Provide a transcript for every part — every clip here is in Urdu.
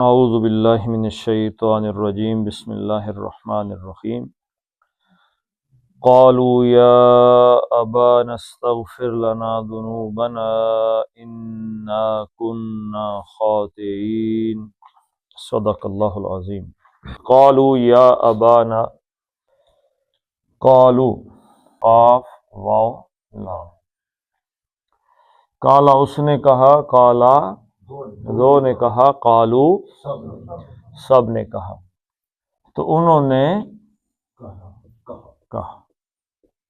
اعوذ باللہ من الشیطان الرجیم بسم اللہ الرحمن الرحیم قالوا یا ابانا استغفر لنا ذنوبنا انا كنا خاطئین صدق اللہ العظیم۔ قالوا یا ابانا، قالوا قاف واو لام، کالا اس نے کہا، کالا دو نے کہا، قالو سب نے کہا، تو انہوں نے کہا۔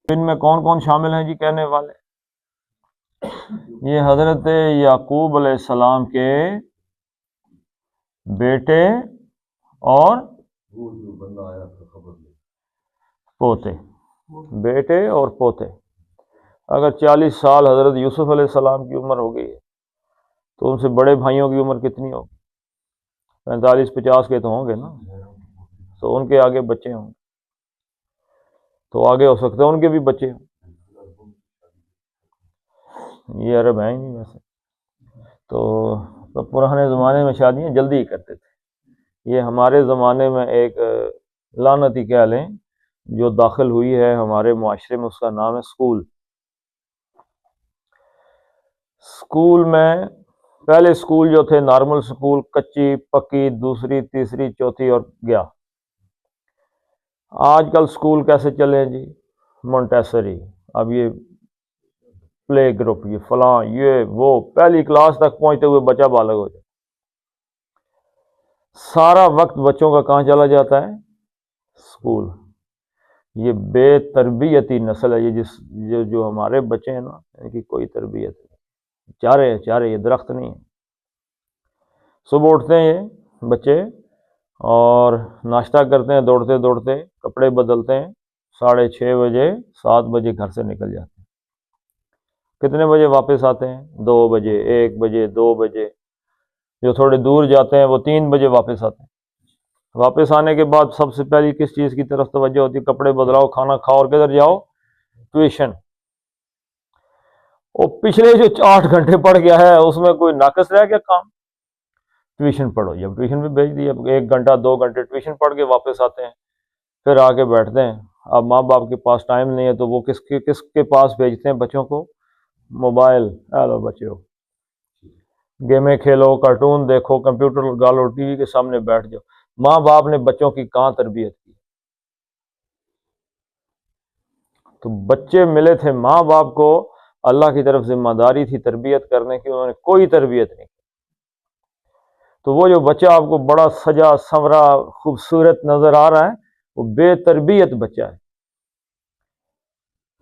ان میں کون کون شامل ہیں جی کہنے والے؟ یہ حضرت یعقوب علیہ السلام کے بیٹے اور پوتے، بیٹے اور پوتے۔ اگر 40 سال حضرت یوسف علیہ السلام کی عمر ہو گئی ہے تو ان سے بڑے بھائیوں کی عمر کتنی ہوگی؟ 45-50 کے تو ہوں گے نا، تو ان کے آگے بچے ہوں گے، تو آگے ہو سکتا ہے ان کے بھی بچے ہوں۔ یہ عرب ہیں ہی نہیں ویسے تو پرانے زمانے میں شادیاں جلدی ہی کرتے تھے۔ یہ ہمارے زمانے میں ایک لعنت ہی کہہ لیں جو داخل ہوئی ہے ہمارے معاشرے میں، اس کا نام ہے سکول۔ سکول میں پہلے سکول جو تھے نارمل سکول، کچی پکی، دوسری تیسری چوتھی اور گیا۔ آج کل سکول کیسے چلے جی؟ مونٹیسری، اب یہ پلے گروپ، یہ فلاں، یہ وہ، پہلی کلاس تک پہنچتے ہوئے بچہ بالغ ہو جائے۔ سارا وقت بچوں کا کہاں چلا جاتا ہے؟ سکول۔ یہ بے تربیتی نسل ہے، یہ جو ہمارے بچے ہیں نا، ان کی کوئی تربیت نہیں، چارے یہ درخت نہیں ہے۔ صبح اٹھتے ہیں یہ بچے اور ناشتہ کرتے ہیں، دوڑتے دوڑتے کپڑے بدلتے ہیں، 6:30 بجے 7 بجے گھر سے نکل جاتے ہیں۔ کتنے بجے واپس آتے ہیں؟ 2 بجے، 1 بجے، 2 بجے۔ جو تھوڑے دور جاتے ہیں وہ 3 بجے واپس آتے ہیں۔ واپس آنے کے بعد سب سے پہلی کس چیز کی طرف توجہ ہوتی ہے؟ کپڑے بدلاؤ، کھانا کھاؤ اور کدھر جاؤ؟ ٹیوشن۔ وہ پچھلے جو 8 گھنٹے پڑھ گیا ہے اس میں کوئی ناقص رہ گیا کام؟ ٹیوشن پڑھو، جب ٹیوشن پہ بھیج دیا، 1 گھنٹہ 2 گھنٹے ٹیوشن پڑھ کے واپس آتے ہیں، پھر آ کے بیٹھتے ہیں۔ اب ماں باپ کے پاس ٹائم نہیں ہے تو وہ کس کے پاس بھیجتے ہیں بچوں کو؟ موبائل، ہیلو بچوں گیمیں کھیلو، کارٹون دیکھو، کمپیوٹر لگا لو، ٹی وی کے سامنے بیٹھ جاؤ۔ ماں باپ نے بچوں کی کہاں تربیت کی؟ تو بچے ملے تھے ماں باپ کو، اللہ کی طرف ذمہ داری تھی تربیت کرنے کی، انہوں نے کوئی تربیت نہیں کی۔ تو وہ جو بچہ آپ کو بڑا سجا سنورا خوبصورت نظر آ رہا ہے وہ بے تربیت بچہ ہے۔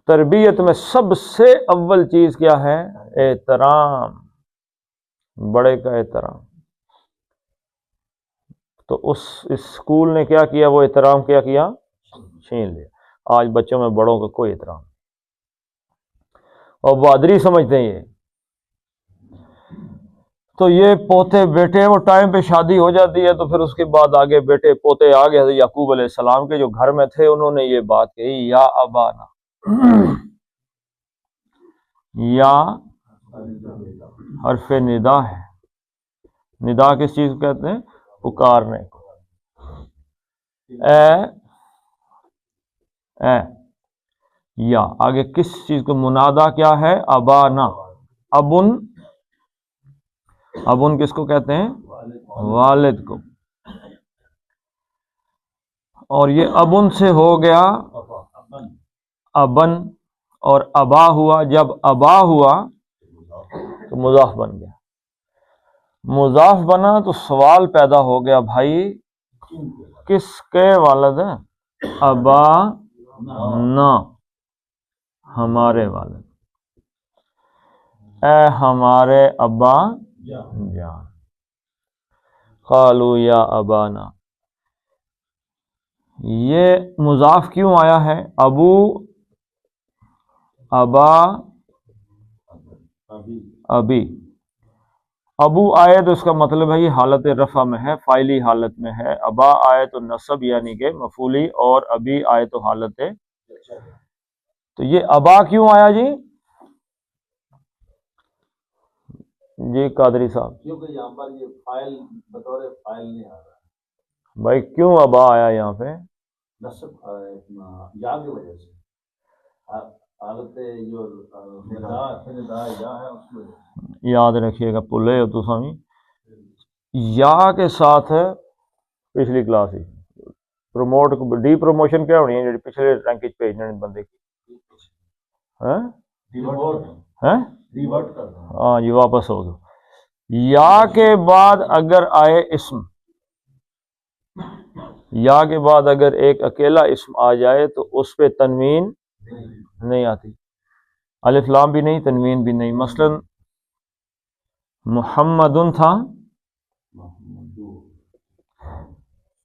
تربیت میں سب سے اول چیز کیا ہے؟ احترام، بڑے کا احترام۔ تو اس اسکول نے کیا کیا؟ وہ احترام کیا کیا؟ چھین لیا۔ آج بچوں میں بڑوں کا کوئی احترام نہیں، اور بہادری سمجھتے ہیں یہ۔ تو یہ پوتے بیٹے، وہ ٹائم پہ شادی ہو جاتی ہے تو پھر اس کے بعد آگے بیٹے پوتے آگے حضرت یعقوب علیہ السلام کے جو گھر میں تھے انہوں نے یہ بات کہی، یا ابانا۔ یا حرف ندا ہے۔ ندا کس چیز کو کہتے ہیں؟ پکارنے کو۔ اے یا آگے کس چیز کو؟ منادا کیا ہے؟ ابانا۔ ابن کس کو کہتے ہیں؟ والد کو۔ اور یہ ابن سے ہو گیا ابن، اور ابا ہوا۔ جب ابا ہوا تو مضاف بن گیا۔ مضاف بنا تو سوال پیدا ہو گیا، بھائی کس کے والد ہیں؟ ابا نا، ہمارے والد، اے ہمارے ابا جان۔ قالوا یا ابانا، یہ مضاف کیوں آیا ہے؟ ابو، ابا، ابی۔ ابو آئے تو اس کا مطلب ہے یہ حالت رفع میں ہے، فاعلی حالت میں ہے۔ ابا آئے تو نصب یعنی کہ مفعولی، اور ابی آئے تو حالت۔ تو یہ ابا کیوں آیا جی؟ جی قادری صاحب، کیونکہ یہاں پر یہ فائل بطور فائل نہیں آ رہا بھائی کیوں ابا آیا یہاں پہ؟ نصب یا کی وجہ سے حالت جو ندا یا ہے اس میں یاد رکھیے گا پلے ہو تو سامی یا کے ساتھ ہے پچھلی کلاس ہی پروموٹ ڈی پروموشن کیا ہونی ہے جی پچھلے رینک بھیجنے بندے کی ریورٹ کرنا، ہاں جی واپس ہو دو. یا کے بعد اگر آئے اسم، یا کے بعد اگر ایک اکیلا اسم آ جائے تو اس پہ تنوین نہیں آتی، الف لام بھی نہیں، تنوین بھی نہیں. مثلا محمدن تھا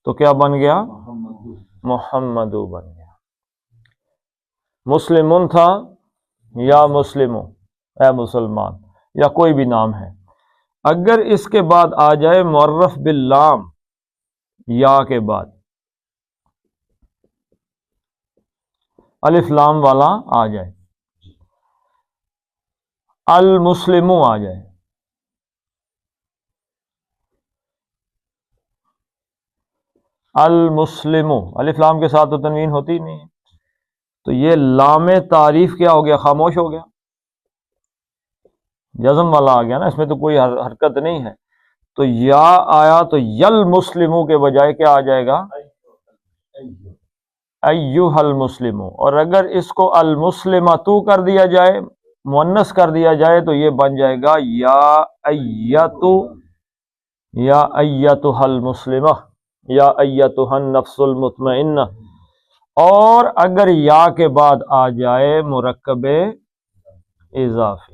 تو کیا بن گیا؟ محمدو بن گیا. مسلمن تھا یا مسلمو، اے مسلمان، یا کوئی بھی نام ہے، اگر اس کے بعد آ جائے معرف باللام، یا کے بعد الف لام والا آ جائے، المسلمو آ جائے، المسلمو الف لام کے ساتھ تو تنوین ہوتی ہی نہیں ہے، تو یہ لام تعریف کیا ہو گیا؟ خاموش ہو گیا، جزم والا آ گیا نا، اس میں تو کوئی حرکت نہیں ہے. تو یا آیا تو یل مسلمو کے بجائے کیا آ جائے گا؟ ایھا المسلمو. اور اگر اس کو المسلمتو کر دیا جائے، مؤنث کر دیا جائے، تو یہ بن جائے گا یا ایتو، یا ایتھا المسلمہ، یا ایتھا النفس المطمئنہ. اور اگر یا کے بعد آ جائے مرکب اضافی،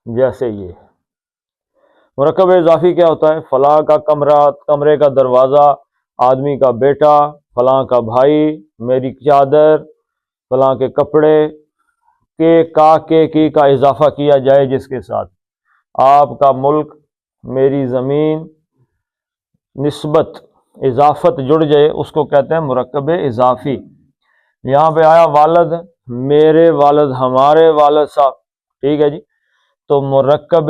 جیسے یہ مرکب اضافی کیا ہوتا ہے؟ فلاں کا کمرہ، کمرے کا دروازہ، آدمی کا بیٹا، فلاں کا بھائی، میری چادر، فلاں کے کپڑے، کے کی کا اضافہ کیا جائے جس کے ساتھ، آپ کا ملک، میری زمین، نسبت اضافت جڑ جائے، اس کو کہتے ہیں مرکب اضافی. یہاں پہ آیا والد، میرے والد، ہمارے والد صاحب، ٹھیک ہے جی. تو مرکب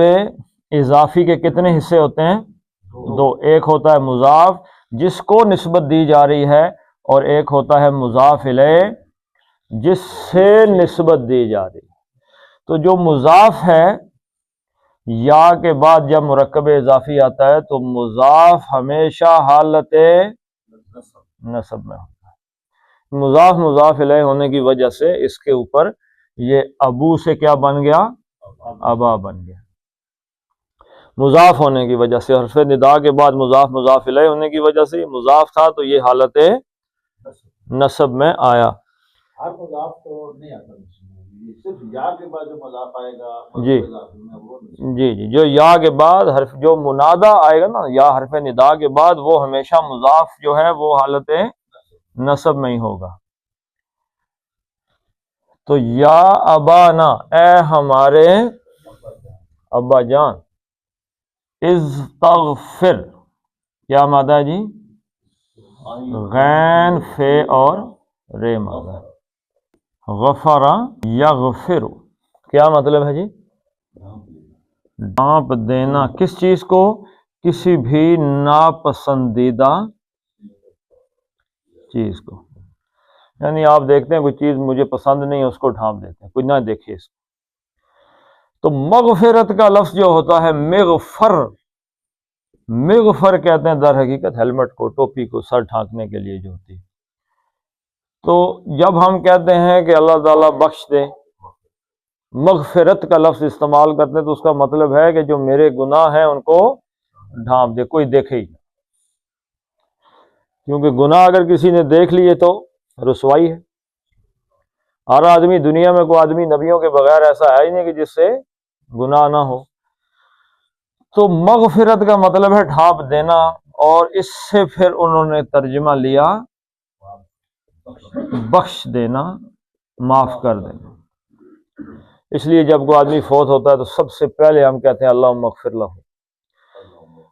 اضافی کے کتنے حصے ہوتے ہیں؟ دو. ایک ہوتا ہے مضاف جس کو نسبت دی جا رہی ہے، اور ایک ہوتا ہے مضاف الیہ جس سے نسبت دی جا رہی ہے. تو جو مضاف ہے، یا کے بعد جب مرکب اضافی آتا ہے تو مضاف ہمیشہ حالت نصب میں ہوتا ہے. مضاف مضاف الیہ ہونے کی وجہ سے اس کے اوپر یہ ابو سے کیا بن گیا؟ ابا بن گیا. مضاف ہونے کی وجہ سے، حرف ندا کے بعد مضاف مضاف الیہ ہونے کی وجہ سے مضاف تھا تو یہ حالت نصب میں آیا. ہر مضاف تو نہیں آتا، صرف یا کے بعد جو مضاف آئے گا جی جی جو یا کے بعد حرف جو منادا آئے گا نا، یا حرف ندا کے بعد، وہ ہمیشہ مضاف جو ہے وہ حالت نصب میں ہی ہوگا. تو یا ابانا، اے ہمارے ابا جان، استغفر، کیا مادہ ہے جی؟ غین فے اور رے مادہ. غفر یغفر، کیا مطلب ہے جی؟ ڈھانپ دینا. کس چیز کو؟ کسی بھی ناپسندیدہ چیز کو. یعنی آپ دیکھتے ہیں کوئی چیز مجھے پسند نہیں ہے، اس کو ڈھانپ دیتے ہیں، کوئی نہ دیکھے اس کو. تو مغفرت کا لفظ جو ہوتا ہے مغفر، مغفر کہتے ہیں در حقیقت ہیلمٹ کو، ٹوپی کو، سر ڈھانکنے کے لیے جو ہوتی ہے. تو جب ہم کہتے ہیں کہ اللہ تعالیٰ بخش دے، مغفرت کا لفظ استعمال کرتے ہیں، تو اس کا مطلب ہے کہ جو میرے گناہ ہیں ان کو ڈھانپ دے، کوئی دیکھے ہی. کیونکہ گناہ اگر کسی نے دیکھ لیے تو رسوائی ہے. ہر آدمی دنیا میں، کوئی آدمی نبیوں کے بغیر ایسا ہے ہی نہیں کہ جس سے گناہ نہ ہو. تو مغفرت کا مطلب ہے ڈھانپ دینا، اور اس سے پھر انہوں نے ترجمہ لیا بخش دینا، معاف کر دینا. اس لیے جب کوئی آدمی فوت ہوتا ہے تو سب سے پہلے ہم کہتے ہیں اللہم اغفر لہ.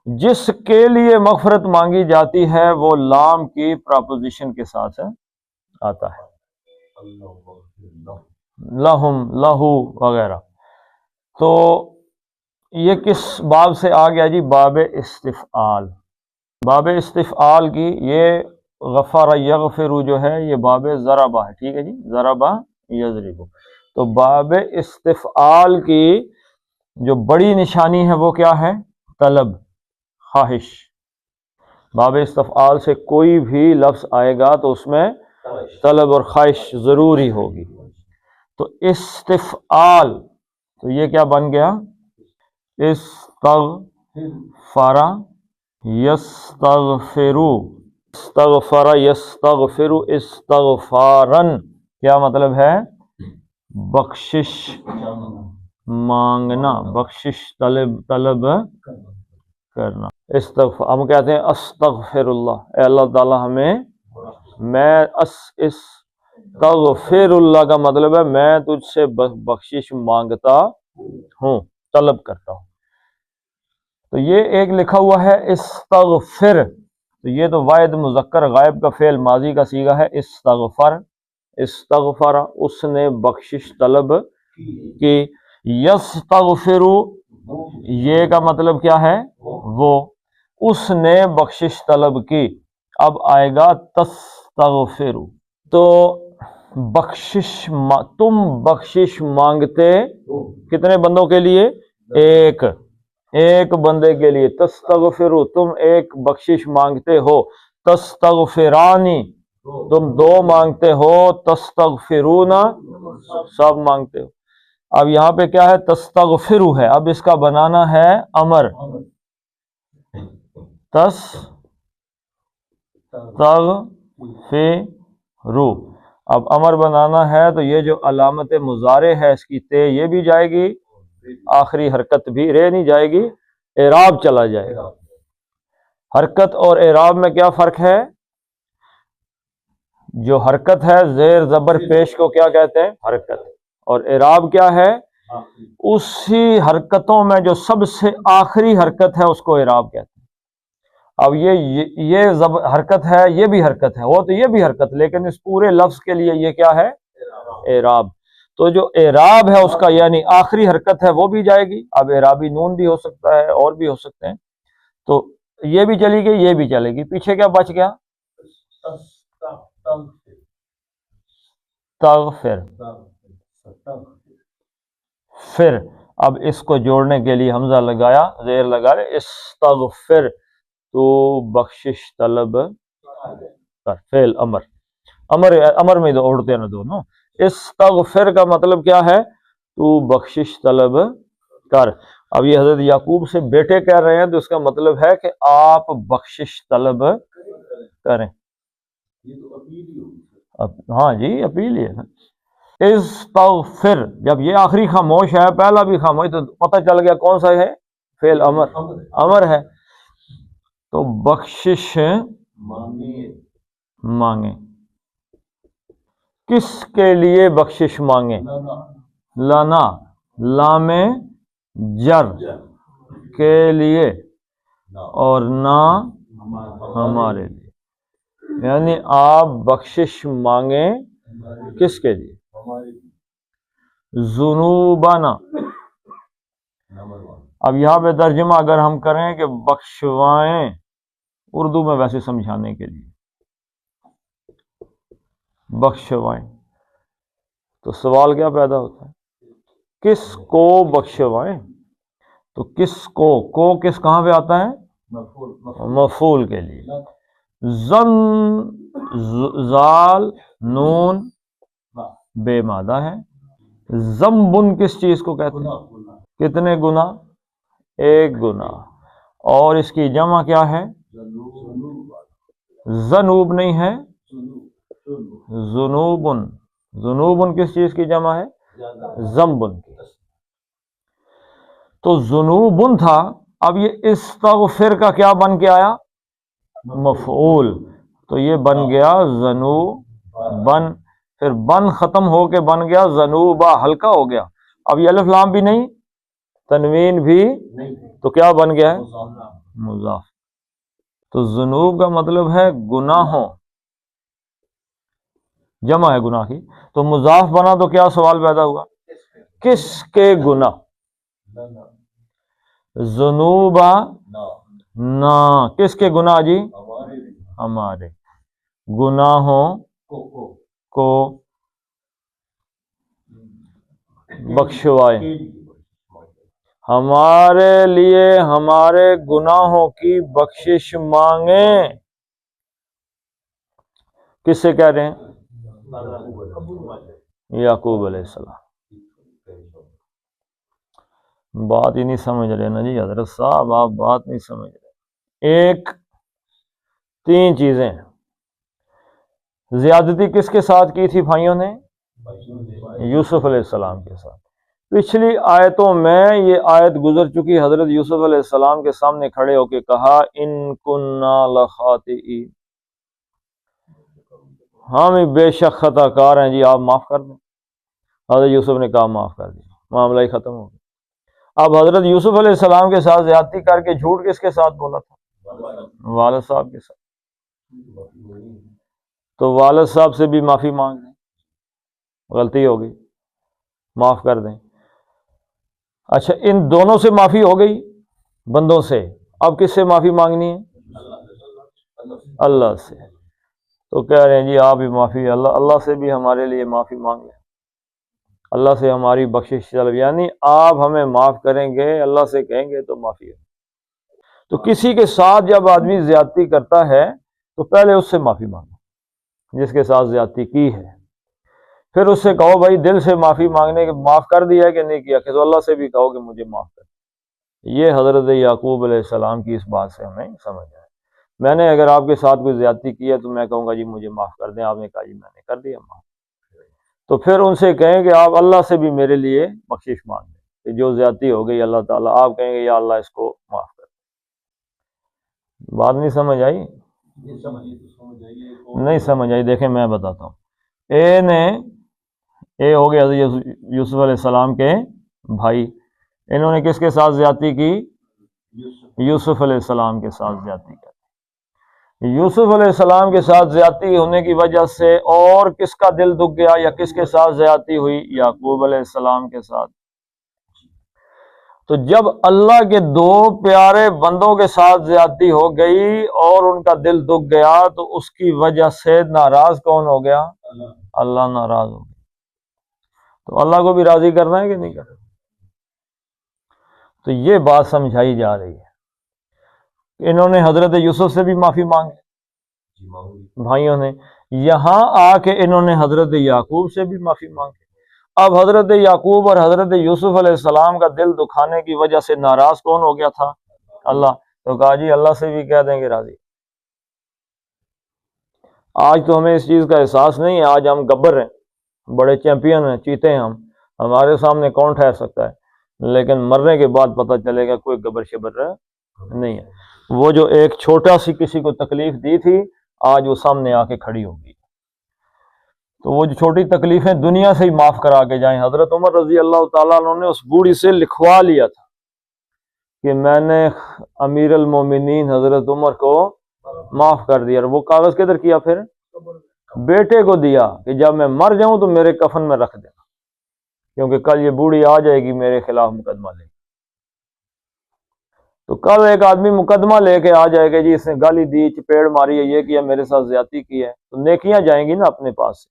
جس کے لیے مغفرت مانگی جاتی ہے وہ لام کی پراپوزیشن کے ساتھ آتا ہے. لہم لہو وغیرہ. تو یہ کس باب سے آ گیا جی؟ باب استفعال. باب استفعال کی یہ غفر یغفر جو ہے یہ باب ضربہ ہے. ٹھیک ہے جی، ضربہ یضرب. تو باب استفعال کی جو بڑی نشانی ہے وہ کیا ہے؟ طلب، خواہش. باب استفعال سے کوئی بھی لفظ آئے گا تو اس میں طلب اور خواہش ضروری ہوگی. تو استفعال تو یہ کیا بن گیا؟ استغفر یستغفر. استغفر یستغفر استغفارن کیا مطلب ہے؟ بخشش مانگنا، بخشش طلب کرنا. استغفر ہم کہتے ہیں استغفر اللہ، اے اللہ تعالیٰ ہمیں، میں استغفر اللہ کا مطلب ہے میں تجھ سے بخشش مانگتا ہوں، طلب کرتا ہوں. تو یہ ایک لکھا ہوا ہے استغفر، تو یہ تو واحد مذکر غائب کا فعل ماضی کا صیغہ ہے. استغفر، استغفر اس نے بخشش طلب کی. یستغفر یہ کا مطلب کیا ہے؟ وہ، اس نے بخشش طلب کی. اب آئے گا تستغفر. تو بخشش تم بخشش مانگتے کتنے بندوں کے لیے؟ ایک بندے کے لیے. تستغفر تم ایک بخشش مانگتے ہو. تستغفرانی تم دو مانگتے ہو. تستغفرون سب مانگتے ہو. اب یہاں پہ کیا ہے؟ تستغفر ہے، اب اس کا بنانا ہے امر. تستغفر اب امر بنانا ہے تو یہ جو علامت مضارع ہے اس کی تے یہ بھی جائے گی، آخری حرکت بھی رہ نہیں جائے گی، اعراب چلا جائے گا. حرکت اور اعراب میں کیا فرق ہے؟ جو حرکت ہے زیر زبر پیش کو کیا کہتے ہیں؟ حرکت. اور اعراب کیا ہے؟ اسی حرکتوں میں جو سب سے آخری حرکت ہے اس کو اعراب کہتے ہیں. اب یہ حرکت ہے، یہ بھی حرکت ہے، وہ تو یہ بھی حرکت، لیکن اس پورے لفظ کے لیے یہ کیا ہے؟ اعراب. تو جو اعراب ہے اس کا یعنی آخری حرکت ہے وہ بھی جائے گی. اب اعرابی نون بھی ہو سکتا ہے اور بھی ہو سکتے ہیں. تو یہ بھی چلی گئی، یہ بھی چلے گی. پیچھے کیا بچ گیا؟ تغفر. پھر اب اس کو جوڑنے کے لیے حمزہ لگایا، زیر لگایا. استغفر تو بخشش طلب کر. فعل امر میں اڑتے ہیں نا دونوں. استغفر کا مطلب کیا ہے؟ تو بخشش طلب کر. اب یہ حضرت یعقوب سے بیٹے کہہ رہے ہیں تو اس کا مطلب ہے کہ آپ بخشش طلب کریں. ہاں جی اپیل ہی ہے. استغفر جب یہ آخری خاموش ہے، پہلا بھی خاموش، تو پتہ چل گیا کون سا ہے؟ فعل امر ہے. تو بخشش مانگیں. کس کے لیے بخشش مانگیں؟ لنا، لام جر کے لیے، اور نہ ہمارے لیے. یعنی آپ بخشش مانگیں کس کے لیے؟ ذنوبنا. اب یہاں پہ ترجمہ اگر ہم کریں کہ بخشوائیں، اردو میں ویسے سمجھانے کے لیے بخشوائیں، تو سوال کیا پیدا ہوتا ہے؟ کس کو بخشوائیں؟ تو کس کو کس کہاں پہ آتا ہے؟ مفعول کے لیے. زال نون بے مادہ ہے. ذنبن کس چیز کو کہتے ہیں؟ کتنے گناہ؟ ایک گناہ. اور اس کی جمع کیا ہے؟ ذنوب نہیں ہے، ذنوبن. ذنوبن کس چیز کی جمع ہے؟ ذنبن کی. تو ذنوبن تھا، اب یہ استغفر کا کیا بن کے آیا؟ مفعول. تو یہ بن گیا ذنوبن. پھر بن ختم ہو کے بن گیا ذنوبا، ہلکا ہو گیا. اب یہ الف لام بھی نہیں، تنوین بھی، تو کیا بن گیا ہے؟ مضاف. تو ذنوب کا مطلب ہے گناہوں. جمع ہے گناہ کی، تو مضاف بنا تو کیا سوال پیدا ہوا؟ کس کے گناہ؟ ذنوبا نا، کس کے گناہ جی؟ ہمارے گناہوں کو بخشوائے، ہمارے لیے ہمارے گناہوں کی بخشش مانگیں۔ کس سے کہہ رہے ہیں؟ یعقوب علیہ السلام۔ بات ہی نہیں سمجھ رہے نا جی حضرت صاحب، آپ بات نہیں سمجھ رہے۔ ایک، تین چیزیں۔ زیادتی کس کے ساتھ کی تھی بھائیوں نے؟ یوسف علیہ السلام کے ساتھ۔ پچھلی آیتوں میں یہ آیت گزر چکی، حضرت یوسف علیہ السلام کے سامنے کھڑے ہو کے کہا ان کننا لخاطئین، ہم بے شک خطا کار ہیں جی، آپ معاف کر دیں۔ حضرت یوسف نے کہا معاف کر دیا، معاملہ ہی ختم ہو گیا۔ اب حضرت یوسف علیہ السلام کے ساتھ زیادتی کر کے جھوٹ کس کے ساتھ بولا تھا؟ والد صاحب کے ساتھ۔ تو والد صاحب سے بھی معافی مانگ لیں، غلطی ہو گئی، معاف کر دیں۔ اچھا، ان دونوں سے معافی ہو گئی، بندوں سے، اب کس سے معافی مانگنی ہے؟ اللہ سے۔ تو کہہ رہے ہیں جی آپ بھی معافی، اللہ سے بھی ہمارے لیے معافی مانگ لیں، اللہ سے ہماری بخشش طلب، یعنی آپ ہمیں معاف کریں گے، اللہ سے کہیں گے تو معافی ہے۔ تو کسی کے ساتھ جب آدمی زیادتی کرتا ہے تو پہلے اس سے معافی مانگو، جس کے ساتھ زیادتی کی ہے، پھر اس سے کہو بھائی دل سے معافی مانگنے کے، معاف کر دیا کہ نہیں کیا، کہ تو اللہ سے بھی کہو کہ مجھے معاف کر۔ یہ حضرت یعقوب علیہ السلام کی اس بات سے ہمیں سمجھ آئے۔ میں نے اگر آپ کے ساتھ کوئی زیادتی کی ہے تو میں کہوں گا جی مجھے معاف کر دیں، آپ نے کہا جی میں نے کر دیا معاف، تو پھر ان سے کہیں کہ آپ اللہ سے بھی میرے لیے بخشش مانگ لیں، کہ جو زیادتی ہو گئی اللہ تعالیٰ، آپ کہیں گے یا اللہ اس کو معاف کر دیں۔ بات نہیں سمجھ آئی؟ نہیں سمجھ آئی؟ دیکھیں میں بتاتا ہوں۔ اے ہو گیا حضرت یوسف علیہ السلام کے بھائی، انہوں نے کس کے ساتھ زیادتی کی؟ یوسف علیہ السلام کے ساتھ زیادتی کی۔ یوسف علیہ السلام کے ساتھ زیادتی ہونے کی وجہ سے اور کس کا دل دکھ گیا، یا کس کے ساتھ زیادتی ہوئی؟ یعقوب علیہ السلام کے ساتھ۔ تو جب اللہ کے دو پیارے بندوں کے ساتھ زیادتی ہو گئی اور ان کا دل دکھ گیا، تو اس کی وجہ سے ناراض کون ہو گیا؟ اللہ ناراض ہو گیا۔ تو اللہ کو بھی راضی کرنا ہے کہ نہیں کرنا؟ تو یہ بات سمجھائی جا رہی ہے۔ انہوں نے حضرت یوسف سے بھی معافی مانگی بھائیوں نے، یہاں آ کے انہوں نے حضرت یعقوب سے بھی معافی مانگی۔ اب حضرت یعقوب اور حضرت یوسف علیہ السلام کا دل دکھانے کی وجہ سے ناراض کون ہو گیا تھا؟ اللہ۔ تو کہا جی اللہ سے بھی کہہ دیں گے راضی۔ آج تو ہمیں اس چیز کا احساس نہیں ہے، آج ہم گبر ہیں، بڑے چیمپئن ہیں، چیتے ہیں، ہمارے سامنے کون ٹھہر سکتا ہے، لیکن مرنے کے بعد پتہ چلے گا کوئی گبر شبر نہیں ہے۔ وہ جو ایک چھوٹا سی کسی کو تکلیف دی تھی، آج وہ سامنے آ کے کھڑی ہوگی۔ تو وہ جو چھوٹی تکلیفیں دنیا سے ہی معاف کرا کے جائیں۔ حضرت عمر رضی اللہ تعالیٰ عنہ نے اس بوڑھی سے لکھوا لیا تھا کہ میں نے امیر المومنین حضرت عمر کو معاف کر دیا، اور وہ کاغذ کدھر کیا؟ پھر بیٹے کو دیا کہ جب میں مر جاؤں تو میرے کفن میں رکھ دینا، کیونکہ کل یہ بوڑھی آ جائے گی میرے خلاف مقدمہ لے کے۔ تو کل ایک آدمی مقدمہ لے کے آ جائے گا جی اس نے گالی دی، چپیڑ ماری ہے، یہ کیا، میرے ساتھ زیادتی کی ہے، تو نیکیاں جائیں گی نا اپنے پاس سے۔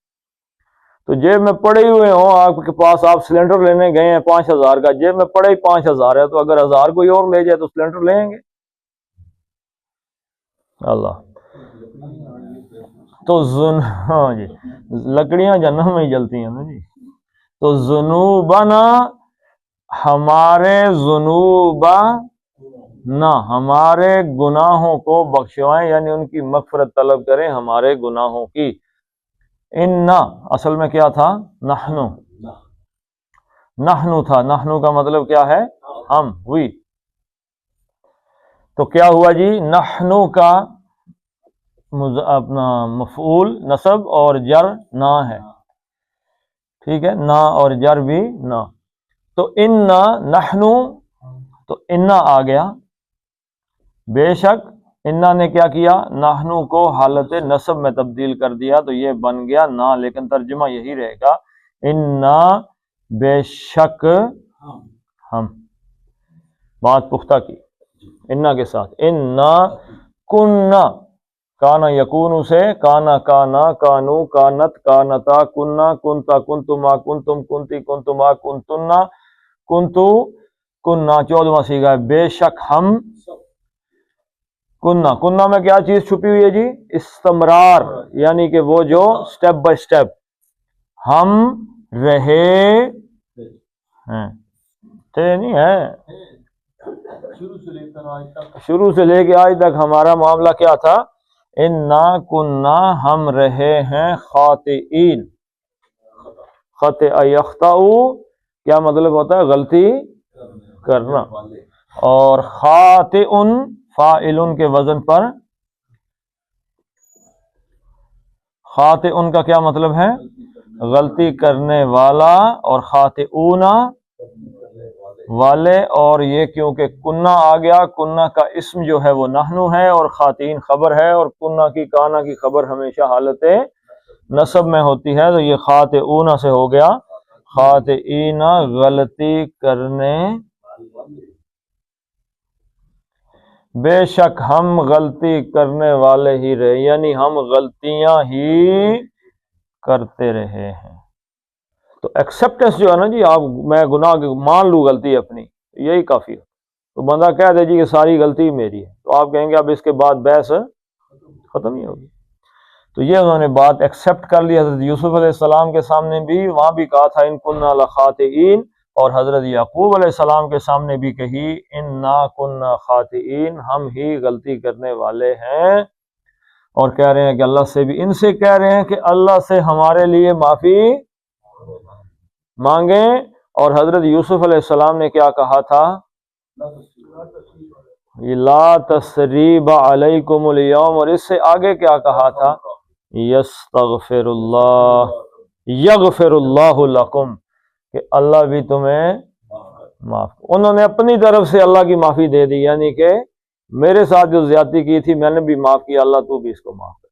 تو جیب میں پڑے ہوئے ہوں آپ کے پاس، آپ سلنڈر لینے گئے ہیں 5,000 کا، جیب میں پڑے ہی 5,000 ہے، تو اگر 1,000 کوئی اور لے جائے تو سلنڈر لیں گے؟ اللہ تو ہاں جی، لکڑیاں جہنم میں ہی جلتی ہیں نا جی۔ تو ذنوبنا، ہمارے ذنوبا نہ، ہمارے گناہوں کو بخشوائیں، یعنی ان کی مغفرت طلب کریں ہمارے گناہوں کی۔ اننا اصل میں کیا تھا؟ نحنو، نحنو تھا، نحنو کا مطلب کیا ہے؟ ہم، وی۔ تو کیا ہوا جی؟ نحنو کا اپنا مفعول نصب اور جر نہ ہے، ٹھیک ہے، نہ اور جر بھی نہ۔ تو اننا نحنو، تو انا آ گیا، بے شک انا نے کیا کیا؟ نحنو کو حالت نصب میں تبدیل کر دیا، تو یہ بن گیا نا، لیکن ترجمہ یہی رہے گا انا بے شک ہم، بات پختہ کی انا کے ساتھ، انا کننا، کانا یکون سے، کانا کانا، کانو کانت، کانتا، کننا کنتا، کنتما کنتم، کنتی کنتما، کنتنا کنتو کننا، 14واں صیغہ ہے بے شک ہم، کننا، کننا میں کیا چیز چھپی ہوئی ہے جی؟ استمرار، یعنی کہ وہ جو سٹیپ بائی سٹیپ ہم رہے ہیں، تھے نہیں ہے، شروع سے لے کے آج تک ہمارا معاملہ کیا تھا؟ انا کننا، ہم رہے ہیں خاطئین، خطأ یخطأ کیا مطلب ہوتا ہے؟ غلطی کرنا، اور خاطئن فاعلن کے وزن پر، خاطئن کا کیا مطلب ہے؟ غلطی کرنے والا، اور خاطئون والے، اور یہ کیونکہ کننا آ گیا، کننا کا اسم جو ہے وہ نحنو ہے، اور خاطئین خبر ہے، اور کننا کی کانا کی خبر ہمیشہ حالت نصب میں ہوتی ہے، تو یہ خاطئون سے ہو گیا خاطئین، غلطی کرنے، بے شک ہم غلطی کرنے والے ہی رہے، یعنی ہم غلطیاں ہی کرتے رہے ہیں۔ تو ایکسیپٹنس جو ہے نا جی، آپ میں گناہ مان لوں غلطی اپنی، یہی کافی ہے۔ تو بندہ کہہ دے جی کہ ساری غلطی میری ہے، تو آپ کہیں گے اب اس کے بعد بحث ختم ہی ہوگی۔ تو یہ انہوں نے بات ایکسیپٹ کر لی حضرت یوسف علیہ السلام کے سامنے بھی، وہاں بھی کہا تھا ان کننا لخاطئین، اور حضرت یعقوب علیہ السلام کے سامنے بھی کہی انا کننا خاطئین، ہم ہی غلطی کرنے والے ہیں، اور کہہ رہے ہیں کہ اللہ سے بھی، ان سے کہہ رہے ہیں کہ اللہ سے ہمارے لیے معافی مانگیں، اور حضرت یوسف علیہ السلام نے کیا کہا تھا؟ لا تثریب علیکم اليوم، اور اس سے آگے کیا کہا تھا؟ یستغفر اللہ، یغفر اللہ لکم، کہ اللہ بھی تمہیں معاف، انہوں نے اپنی طرف سے اللہ کی معافی دے دی، یعنی کہ میرے ساتھ جو زیادتی کی تھی میں نے بھی معاف کیا، اللہ تو بھی اس کو معاف کر۔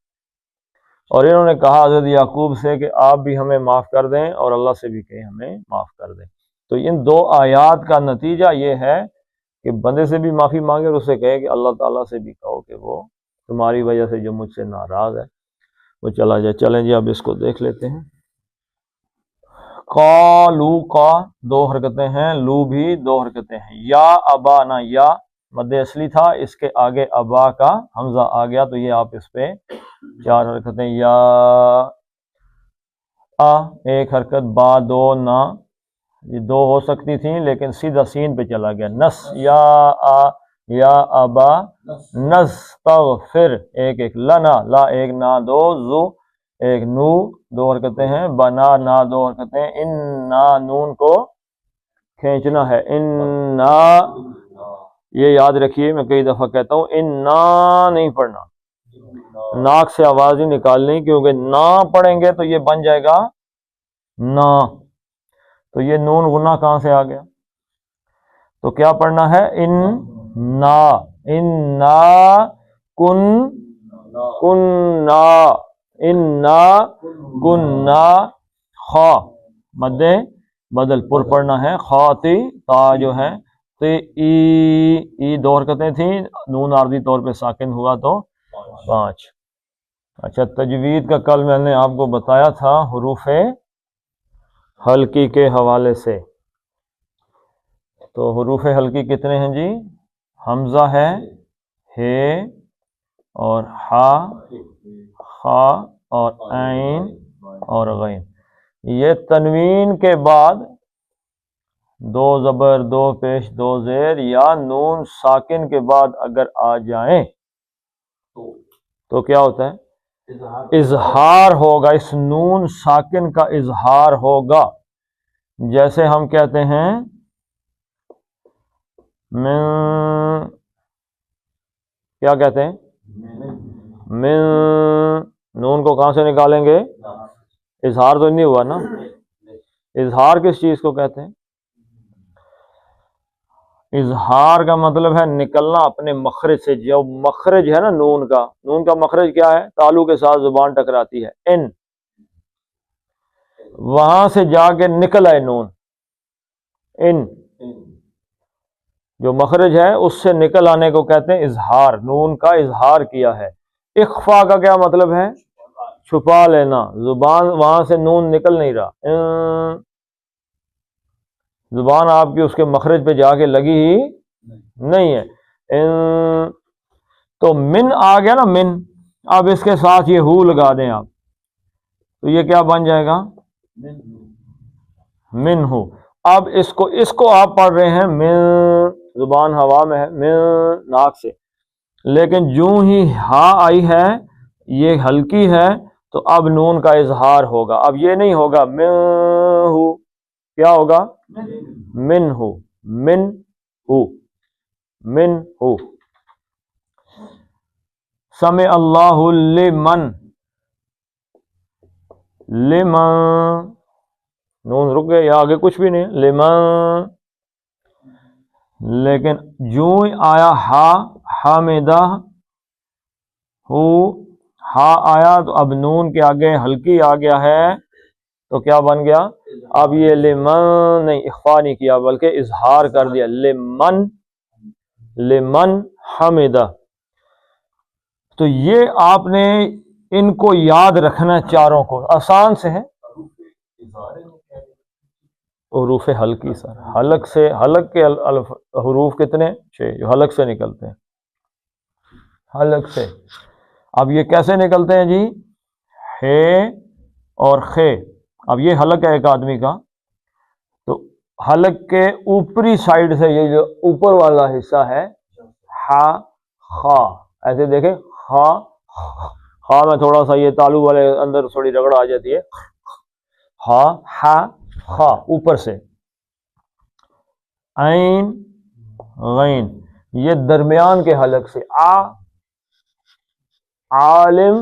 اور انہوں نے کہا حضرت یعقوب سے کہ آپ بھی ہمیں معاف کر دیں، اور اللہ سے بھی کہ ہمیں معاف کر دیں۔ تو ان دو آیات کا نتیجہ یہ ہے کہ بندے سے بھی معافی مانگے، اور اسے کہے کہ اللہ تعالیٰ سے بھی کہو کہ وہ تمہاری وجہ سے جو مجھ سے ناراض ہے وہ چلا جائے۔ چلیں جی اب اس کو دیکھ لیتے ہیں۔ قالو، کا 2 حرکتیں ہیں، لو بھی 2 حرکتیں ہیں، یا ابانا، یا مد اصلی تھا، اس کے آگے ابا کا حمزہ آ گیا، تو یہ آپ اس پہ 4 حرکتیں، یا 1 حرکت، با 2، نا یہ 2 ہو سکتی تھیں لیکن سیدھا سین پہ چلا گیا، نس، یا ابا نستغفر، 1 لنا، لا 1 نا 2، زو 1 نو 2 حرکتیں ہیں، بنا نا 2 حرکتیں، اننا نون کو کھینچنا ہے، اننا، یہ یاد رکھیے میں کئی دفعہ کہتا ہوں اننا نہیں پڑھنا، ناک سے آواز ہی نکالنی، کیونکہ نا پڑھیں گے تو یہ بن جائے گا نا، تو یہ نون غنہ کہاں سے آ گیا؟ تو کیا پڑھنا ہے؟ اننا، اننا کننا، اننا کننا، خا مد بدل پر پڑھنا ہے، خاطی، تا جو ہے تو ای 2 حرکتیں تھیں، نون عارضی طور پہ ساکن ہوا تو 5۔ اچھا، تجوید کا کل میں نے آپ کو بتایا تھا حروف حلقی کے حوالے سے، تو حروف حلقی کتنے ہیں جی؟ حمزہ ہے، ہے اور ہا، خا اور عین اور غین، یہ تنوین کے بعد 2 زبر 2 پیش 2 زیر یا نون ساکن کے بعد اگر آ جائیں تو کیا ہوتا ہے؟ اظہار ہوگا، اس نون ساکن کا اظہار ہوگا، جیسے ہم کہتے ہیں من، کیا کہتے ہیں؟ من، نون کو کہاں سے نکالیں گے؟ اظہار تو نہیں ہوا نا، اظہار کس چیز کو کہتے ہیں؟ اظہار کا مطلب ہے نکلنا اپنے مخرج سے. جو مخرج ہے نا نون کا مخرج کیا ہے؟ تالو کے ساتھ زبان ٹکراتی ہے، ان، وہاں سے جا کے نکل آئے نون، ان جو مخرج ہے اس سے نکل آنے کو کہتے ہیں اظہار. نون کا اظہار کیا ہے. اخفا کا کیا مطلب ہے؟ چھپا لینا. زبان وہاں سے نون نکل نہیں رہا، زبان آپ کی اس کے مخرج پہ جا کے لگی ہی نہیں ہے. تو من آ گیا نا، من. اب اس کے ساتھ یہ ہو لگا دیں آپ، تو یہ کیا بن جائے گا؟ من ہو. اب اس کو آپ پڑھ رہے ہیں من، زبان ہوا میں ہے، من ناک سے، لیکن جو ہی ہا آئی ہے یہ ہلکی ہے تو اب نون کا اظہار ہوگا. اب یہ نہیں ہوگا من ہو، کیا ہوگا؟ من ہو، من ہو، من ہو. سمع اللہ لمن، لمن، نون رک گئے، یا آگے کچھ بھی نہیں، لمن. لیکن جو ہی آیا ہا، حامدہ ہو، ہا آیا تو اب نون کے آگے ہلکی آ گیا ہے تو کیا بن گیا؟ اب یہ لمن نہیں، اخفا نہیں کیا بلکہ اظہار کر دیا. لمن، لمن حمدہ. تو یہ آپ نے ان کو یاد رکھنا، چاروں کو، آسان سے ہے. حروف حلقی سر، حلق سے، حلق کے حروف کتنے؟ 6 جو حلق سے نکلتے ہیں، حلق سے. اب یہ کیسے نکلتے ہیں جی؟ ہے اور خے. اب یہ حلق ہے ایک آدمی کا، تو حلق کے اوپری سائڈ سے یہ جو اوپر والا حصہ ہے، ہا، خا، ایسے دیکھیں، خا، خا میں تھوڑا سا یہ تالو والے اندر تھوڑی رگڑ آ جاتی ہے، ہا، ہا، خا اوپر سے. عین، غین، یہ درمیان کے حلق سے، عالم،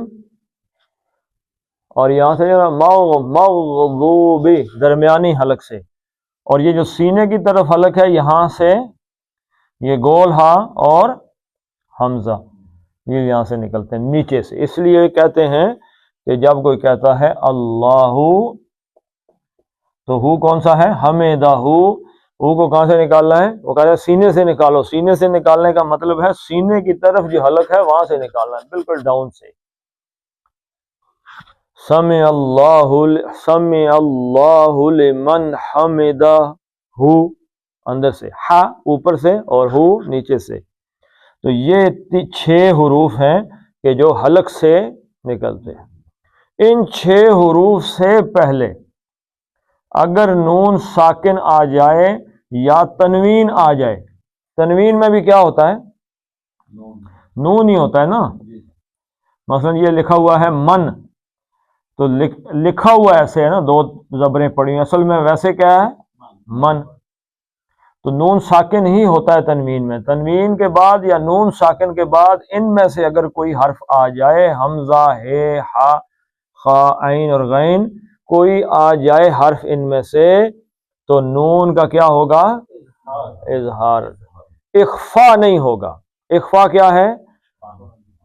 اور یہاں سے مغضوب، درمیانی حلق سے. اور یہ جو سینے کی طرف حلق ہے یہاں سے یہ گول ہا اور حمزہ یہ یہاں سے نکلتے ہیں نیچے سے. اس لیے کہتے ہیں کہ جب کوئی کہتا ہے اللہ تو ہو کون سا ہے؟ حمدہ. ہو کو کہاں سے نکالنا ہے؟ وہ کہتا ہے سینے سے نکالو. سینے سے نکالنے کا مطلب ہے سینے کی طرف جو حلق ہے وہاں سے نکالنا ہے، بالکل ڈاؤن سے. سمع اللہ لمن حمدہ، ہو اندر سے، ہا اوپر سے اور ہو نیچے سے. تو یہ 6 حروف ہیں کہ جو حلق سے نکلتے ہیں. ان 6 حروف سے پہلے اگر نون ساکن آ جائے یا تنوین آ جائے، تنوین میں بھی کیا ہوتا ہے؟ نون ہی ہوتا ہے نا. مثلا یہ لکھا ہوا ہے من، تو لکھا ہوا ایسے ہے نا، 2 زبریں پڑی ہیں، اصل میں ویسے کیا ہے؟ من. تو نون ساکن ہی ہوتا ہے تنوین میں. تنوین کے بعد یا نون ساکن کے بعد ان میں سے اگر کوئی حرف آ جائے، حمزہ، ہے، ہا، خا، عین اور غین، کوئی آ جائے حرف ان میں سے تو نون کا کیا ہوگا؟ اظہار. اخفا نہیں ہوگا. اخفا کیا ہے؟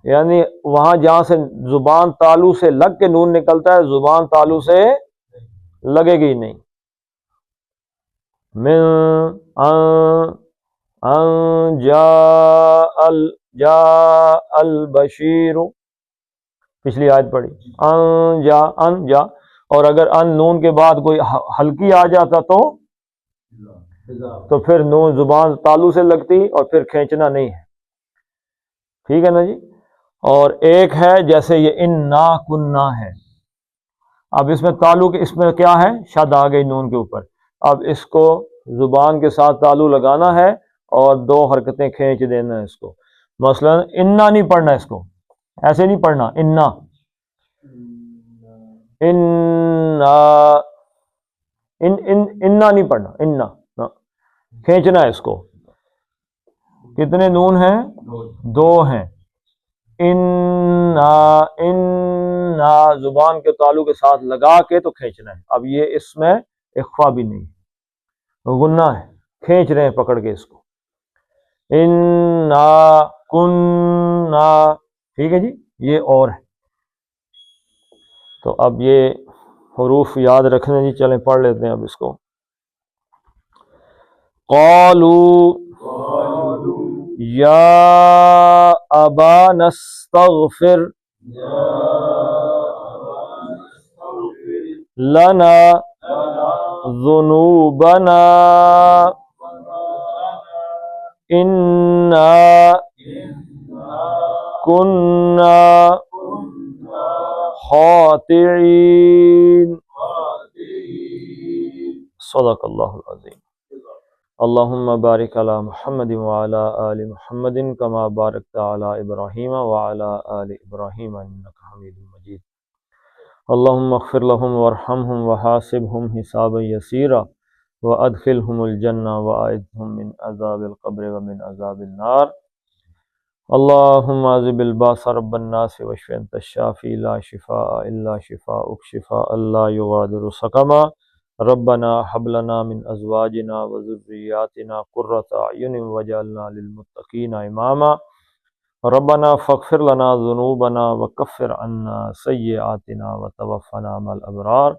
یعنی وہاں جہاں سے زبان تالو سے لگ کے نون نکلتا ہے زبان تالو سے لگے گی نہیں. من ان جاء البشیر، پچھلی آیت پڑھی، ان جا. اور اگر ان نون کے بعد کوئی ہلکی آ جاتا تو پھر نون زبان تالو سے لگتی اور پھر کھینچنا نہیں ہے. ٹھیک ہے نا جی. اور ایک ہے جیسے یہ انا کننا ہے، اب اس میں تالو کے، اس میں کیا ہے؟ شد آ گئی نون کے اوپر. اب اس کو زبان کے ساتھ تالو لگانا ہے اور 2 حرکتیں کھینچ دینا ہے اس کو. مثلا انا نہیں پڑھنا، اس کو ایسے نہیں پڑھنا، انا، انا نہیں پڑھنا، انا کھینچنا ہے اس کو. کتنے نون ہیں؟ 2 ہیں. انا زبان کے تالو کے ساتھ لگا کے تو کھینچنا ہے. اب یہ اس میں اخفا بھی نہیں، غنہ ہے، کھینچ رہے ہیں پکڑ کے اس کو. انا کننا، ٹھیک ہے جی، یہ اور ہے۔ تو اب یہ حروف یاد رکھنے جی، چلیں پڑھ لیتے ہیں اب اس کو۔ قالوا یا ابانا استغفر لنا ذنوبنا انا كنا خاطئین۔ صدق اللہ العظیم۔ اللہم بارک علی محمد وعلی آل محمد کما بارکت علی ابراہیم وعلی آل ابراہیم انک حمید مجید۔ اللہم اغفر لهم وارحمهم وحاسبهم حسابا یسیرا وادخلهم الجنہ واعذهم من عذاب القبر ومن عذاب النار۔ اللہم عذب الباس رب الناس واشف انت الشافی لا شفاء الا شفاءک شفاء لا یغادر سقما۔ ربنا حب لنا من ازواجنا وذریاتنا قرۃ اعین واجعلنا للمتقین اماما۔ ربنا فاغفر لنا ذنوبنا وکفر عنا سیئاتنا وتوفنا مع الابرار۔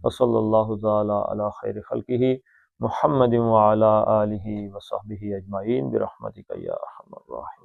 وصلی اللہ تعالی علی خیر خلقہ محمد وعلی آلہ وصحبہ اجمعین برحمتک یا ارحم الراحمین۔